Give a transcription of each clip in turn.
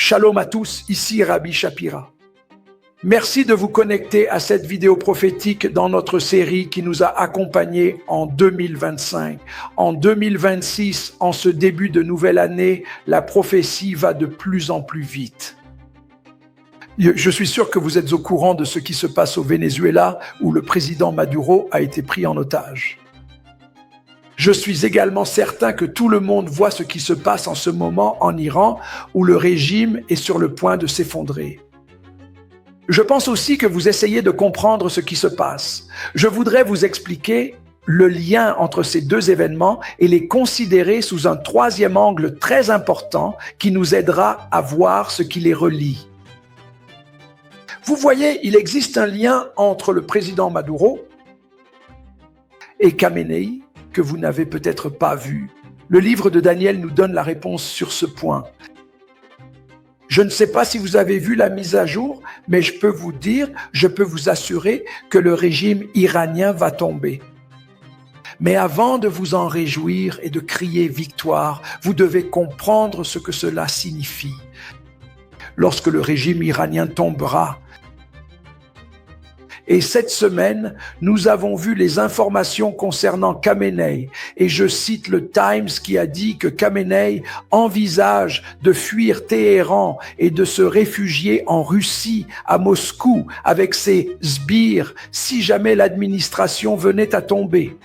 Shalom à tous, ici Rabbi Shapira. Merci de vous connecter à cette vidéo prophétique dans notre série qui nous a accompagnés en 2025. En 2026, en ce début de nouvelle année, la prophétie va de plus en plus vite. Je suis sûr que vous êtes au courant de ce qui se passe au Venezuela où le président Maduro a été pris en otage. Je suis également certain que tout le monde voit ce qui se passe en ce moment en Iran où le régime est sur le point de s'effondrer. Je pense aussi que vous essayez de comprendre ce qui se passe. Je voudrais vous expliquer le lien entre ces deux événements et les considérer sous un troisième angle très important qui nous aidera à voir ce qui les relie. Vous voyez, il existe un lien entre le président Maduro et Khamenei que vous n'avez peut-être pas vu. Le livre de Daniel nous donne la réponse sur ce point. Je ne sais pas si vous avez vu la mise à jour, mais je peux vous assurer que le régime iranien va tomber. Mais avant de vous en réjouir et de crier victoire, vous devez comprendre ce que cela signifie. Lorsque le régime iranien tombera, et cette semaine, nous avons vu les informations concernant Khamenei. Et je cite le Times qui a dit que Khamenei envisage de fuir Téhéran et de se réfugier en Russie, à Moscou, avec ses sbires, si jamais l'administration venait à tomber.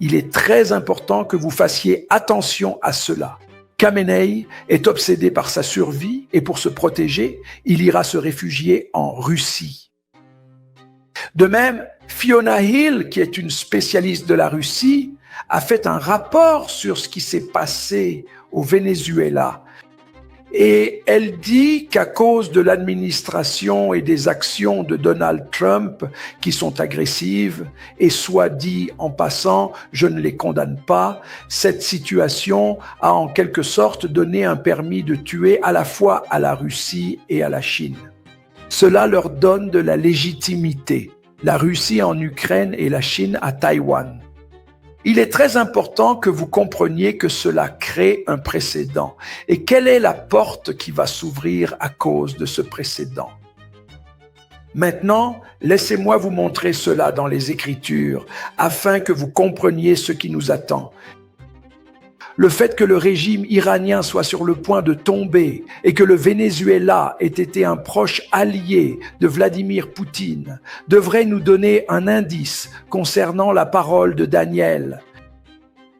Il est très important que vous fassiez attention à cela. Khamenei est obsédé par sa survie et pour se protéger, il ira se réfugier en Russie. De même, Fiona Hill, qui est une spécialiste de la Russie, a fait un rapport sur ce qui s'est passé au Venezuela. Et elle dit qu'à cause de l'administration et des actions de Donald Trump qui sont agressives, et soit dit en passant, je ne les condamne pas, cette situation a en quelque sorte donné un permis de tuer à la fois à la Russie et à la Chine. Cela leur donne de la légitimité. La Russie en Ukraine et la Chine à Taïwan. Il est très important que vous compreniez que cela crée un précédent. Et quelle est la porte qui va s'ouvrir à cause de ce précédent? Maintenant, laissez-moi vous montrer cela dans les Écritures, afin que vous compreniez ce qui nous attend. Le fait que le régime iranien soit sur le point de tomber et que le Venezuela ait été un proche allié de Vladimir Poutine devrait nous donner un indice concernant la parole de Daniel.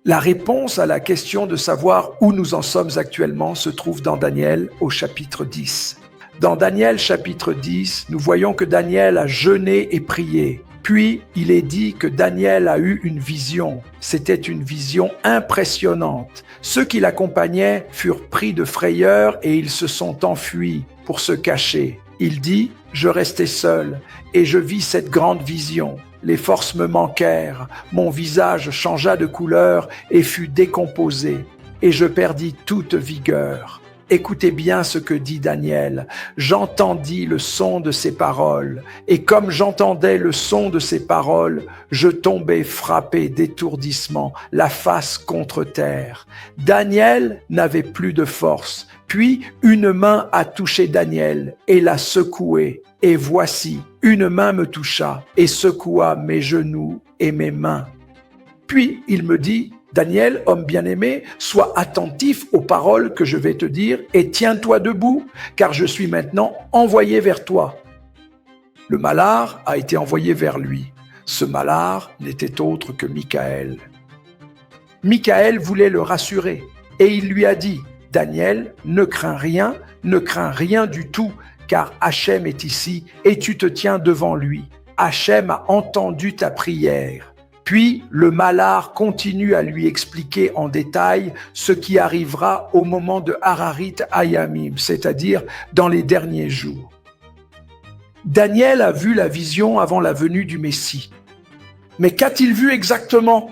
La réponse à la question de savoir où nous en sommes actuellement se trouve dans Daniel au chapitre 10. Dans Daniel chapitre 10, nous voyons que Daniel a jeûné et prié. Puis, il est dit que Daniel a eu une vision. C'était une vision impressionnante. Ceux qui l'accompagnaient furent pris de frayeur et ils se sont enfuis pour se cacher. Il dit, « Je restais seul et je vis cette grande vision. Les forces me manquèrent, mon visage changea de couleur et fut décomposé, et je perdis toute vigueur. » Écoutez bien ce que dit Daniel. « J'entendis le son de ses paroles, et comme j'entendais le son de ses paroles, je tombai frappé d'étourdissement, la face contre terre. Daniel n'avait plus de force. Puis une main a touché Daniel et l'a secoué. Et voici, une main me toucha et secoua mes genoux et mes mains. Puis il me dit, « Daniel, homme bien-aimé, sois attentif aux paroles que je vais te dire et tiens-toi debout, car je suis maintenant envoyé vers toi. » Le malard a été envoyé vers lui. Ce malard n'était autre que Michaël. Michaël voulait le rassurer et il lui a dit, « Daniel, ne crains rien du tout, car Hachem est ici et tu te tiens devant lui. Hachem a entendu ta prière. » Puis le malard continue à lui expliquer en détail ce qui arrivera au moment de Hararit Hayamim, c'est-à-dire dans les derniers jours. Daniel a vu la vision avant la venue du Messie. Mais qu'a-t-il vu exactement?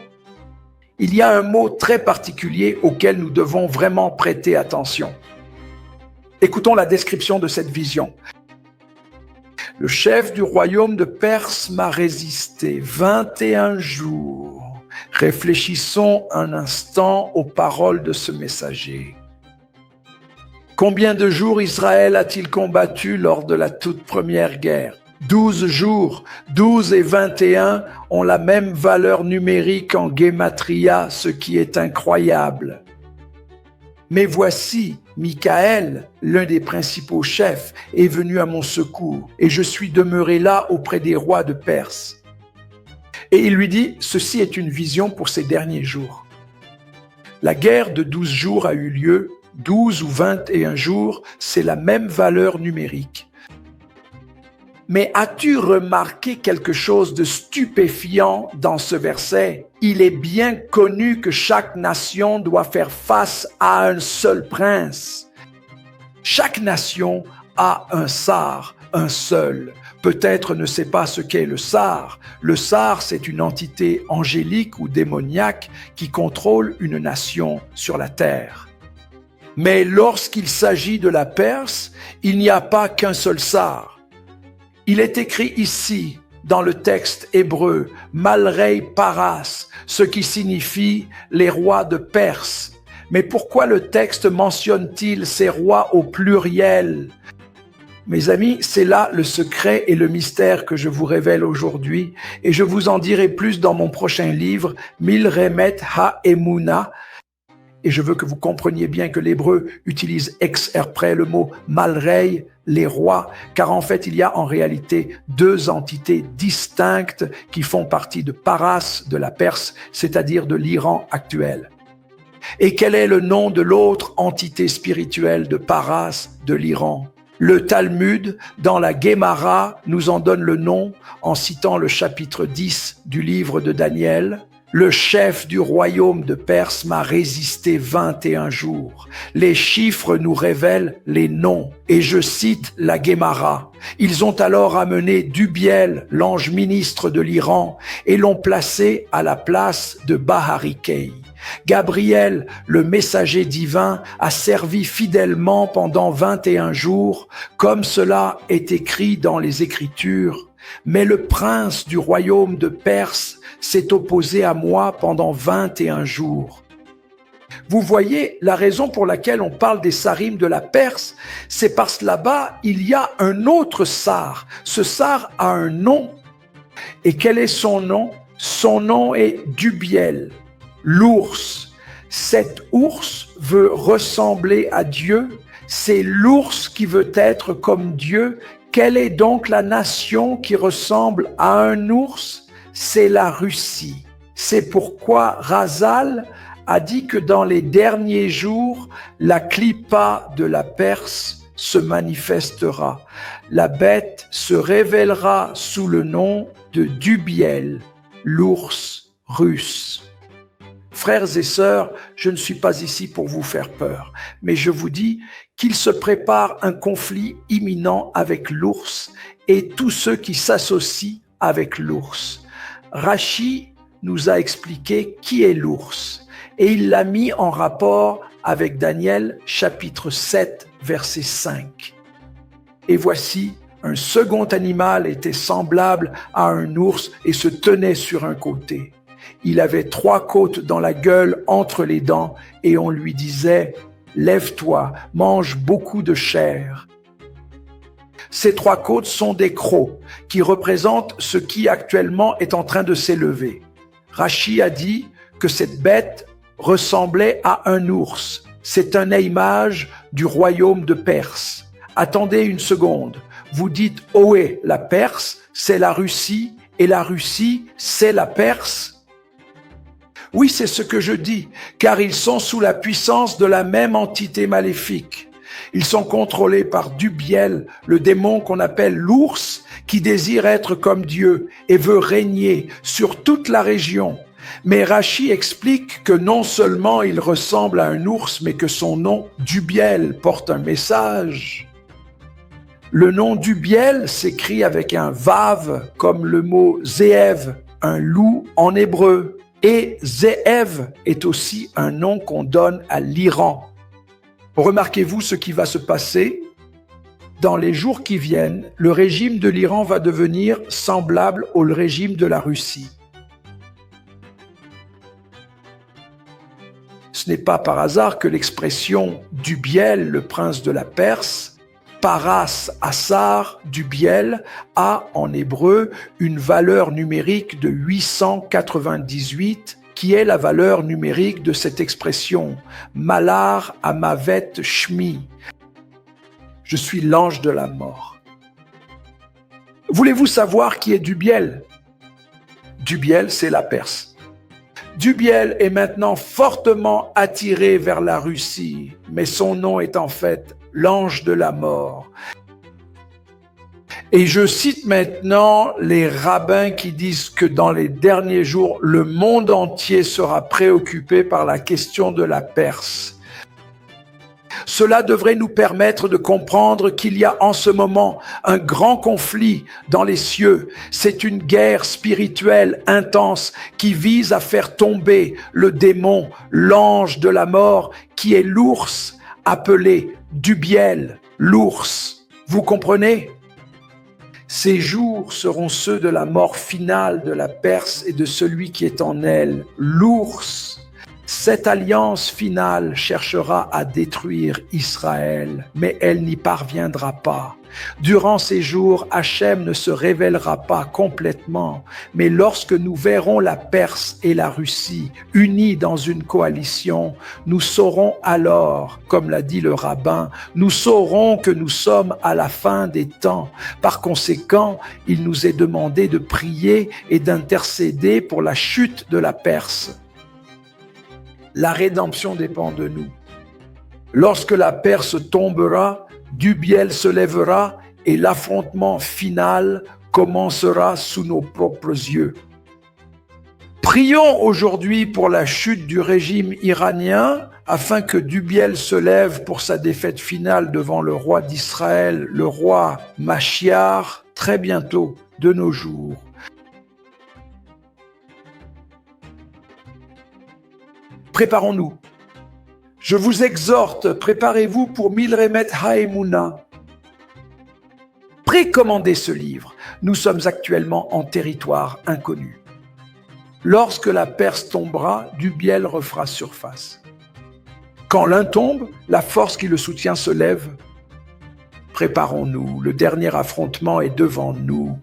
Il y a un mot très particulier auquel nous devons vraiment prêter attention. Écoutons la description de cette vision. Le chef du royaume de Perse m'a résisté 21 jours. Réfléchissons un instant aux paroles de ce messager. Combien de jours Israël a-t-il combattu lors de la toute première guerre? 12 jours. 12 et 21 ont la même valeur numérique en Gematria, ce qui est incroyable. Mais voici, Michaël, l'un des principaux chefs, est venu à mon secours, et je suis demeuré là auprès des rois de Perse. Et il lui dit, ceci est une vision pour ces derniers jours. La guerre de 12 jours a eu lieu, 12 ou 21 jours, c'est la même valeur numérique. Mais as-tu remarqué quelque chose de stupéfiant dans ce verset? Il est bien connu que chaque nation doit faire face à un seul prince. Chaque nation a un sar, un seul. Peut-être ne sait pas ce qu'est le sar. Le sar, c'est une entité angélique ou démoniaque qui contrôle une nation sur la terre. Mais lorsqu'il s'agit de la Perse, il n'y a pas qu'un seul sar. Il est écrit ici, dans le texte hébreu, Malrei Paras, ce qui signifie les rois de Perse. Mais pourquoi le texte mentionne-t-il ces rois au pluriel? Mes amis, c'est là le secret et le mystère que je vous révèle aujourd'hui, et je vous en dirai plus dans mon prochain livre, Milremet Ha-Emuna. Et je veux que vous compreniez bien que l'hébreu utilise exprès le mot Malrei, les rois, car en fait il y a en réalité deux entités distinctes qui font partie de Paras, de la Perse, c'est-à-dire de l'Iran actuel. Et quel est le nom de l'autre entité spirituelle de Paras, de l'Iran? Le Talmud, dans la Guémara, nous en donne le nom en citant le chapitre 10 du livre de Daniel. Le chef du royaume de Perse m'a résisté 21 jours. Les chiffres nous révèlent les noms. Et je cite la Guémara. Ils ont alors amené Dubiel, l'ange ministre de l'Iran, et l'ont placé à la place de Baharikei. Gabriel, le messager divin, a servi fidèlement pendant 21 jours, comme cela est écrit dans les Écritures. Mais le prince du royaume de Perse s'est opposé à moi pendant 21 jours. Vous voyez, la raison pour laquelle on parle des sarim de la Perse, c'est parce que là-bas, il y a un autre sar. Ce sar a un nom. Et quel est son nom? Son nom est Dubiel, l'ours. Cet ours veut ressembler à Dieu. C'est l'ours qui veut être comme Dieu. Quelle est donc la nation qui ressemble à un ours? C'est la Russie. C'est pourquoi Razal a dit que dans les derniers jours, la clipa de la Perse se manifestera. La bête se révélera sous le nom de Dubiel, l'ours russe. Frères et sœurs, je ne suis pas ici pour vous faire peur, mais je vous dis qu'il se prépare un conflit imminent avec l'ours et tous ceux qui s'associent avec l'ours. Rachi nous a expliqué qui est l'ours et il l'a mis en rapport avec Daniel chapitre 7 verset 5. Et voici, un second animal était semblable à un ours et se tenait sur un côté. Il avait 3 côtes dans la gueule entre les dents et on lui disait « Lève-toi, mange beaucoup de chair ». Ces 3 côtes sont des crocs qui représentent ce qui actuellement est en train de s'élever. Rachi a dit que cette bête ressemblait à un ours. C'est un image du royaume de Perse. Attendez une seconde. Vous dites « Ohé, la Perse, c'est la Russie et la Russie, c'est la Perse ». Oui, c'est ce que je dis, car ils sont sous la puissance de la même entité maléfique. Ils sont contrôlés par Dubiel, le démon qu'on appelle l'ours, qui désire être comme Dieu et veut régner sur toute la région. Mais Rachi explique que non seulement il ressemble à un ours, mais que son nom, Dubiel, porte un message. Le nom Dubiel s'écrit avec un vav, comme le mot zéev, un loup en hébreu. Et Zéev est aussi un nom qu'on donne à l'Iran. Remarquez-vous ce qui va se passer? Dans les jours qui viennent, le régime de l'Iran va devenir semblable au régime de la Russie. Ce n'est pas par hasard que l'expression Dubiel, le prince de la Perse, Paras Assar, Dubiel, a en hébreu une valeur numérique de 898, qui est la valeur numérique de cette expression, Malar Amavet Shmi. Je suis l'ange de la mort. Voulez-vous savoir qui est Dubiel? Dubiel, c'est la Perse. Dubiel est maintenant fortement attiré vers la Russie, mais son nom est en fait l'ange de la mort. Et je cite maintenant les rabbins qui disent que dans les derniers jours, le monde entier sera préoccupé par la question de la Perse. Cela devrait nous permettre de comprendre qu'il y a en ce moment un grand conflit dans les cieux. C'est une guerre spirituelle intense qui vise à faire tomber le démon, l'ange de la mort, qui est l'ours, appelé Dubiel, l'ours. Vous comprenez? Ces jours seront ceux de la mort finale de la Perse et de celui qui est en elle, l'ours. Cette alliance finale cherchera à détruire Israël, mais elle n'y parviendra pas. Durant ces jours, Hachem ne se révélera pas complètement, mais lorsque nous verrons la Perse et la Russie unies dans une coalition, nous saurons alors, comme l'a dit le rabbin, nous saurons que nous sommes à la fin des temps. Par conséquent, il nous est demandé de prier et d'intercéder pour la chute de la Perse. La rédemption dépend de nous. Lorsque la Perse tombera, Dubiel se lèvera et l'affrontement final commencera sous nos propres yeux. Prions aujourd'hui pour la chute du régime iranien afin que Dubiel se lève pour sa défaite finale devant le roi d'Israël, le roi Machiar, très bientôt de nos jours. Préparons-nous. Je vous exhorte, préparez-vous pour Milremet Haemuna. Précommandez ce livre. Nous sommes actuellement en territoire inconnu. Lorsque la Perse tombera, Dubiel refera surface. Quand l'un tombe, la force qui le soutient se lève. Préparons-nous, le dernier affrontement est devant nous.